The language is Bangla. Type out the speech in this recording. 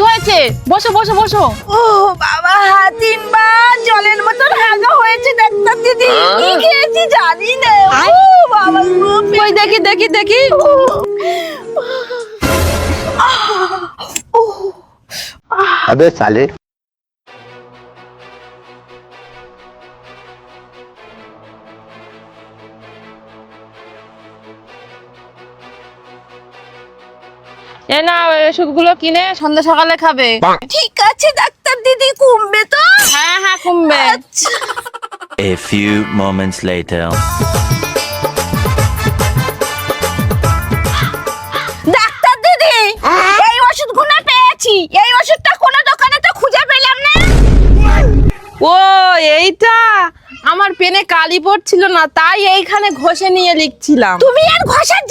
হয়েছে? বসো বসো বসো। ও বাবা, 3বার জলের মতন হাগা হয়েছে ডাক্তার দিদি। কি খেয়েছি জানি না। ও বাবা গো, কই দেখি দেখি দেখি। अबे साले। এ না, ওষুধগুলো কিনে সন্ধ্যা সকালে খাবে। ঠিক আছে ডাক্তার দিদি, কমবে তো? হ্যাঁ হ্যাঁ, কমবে। আচ্ছা। A few moments later. Doctor দিদি, এই ওষুধগুলো পেয়েছি। এই ওষুধটা কোন দোকানে তো খুঁজে পেলাম না। ও এইটা, আমার পেনে কালি পড়ছিল না, তাই এইখানে ঘষে নিয়ে লিখছিলাম। তুমি আর ঘষার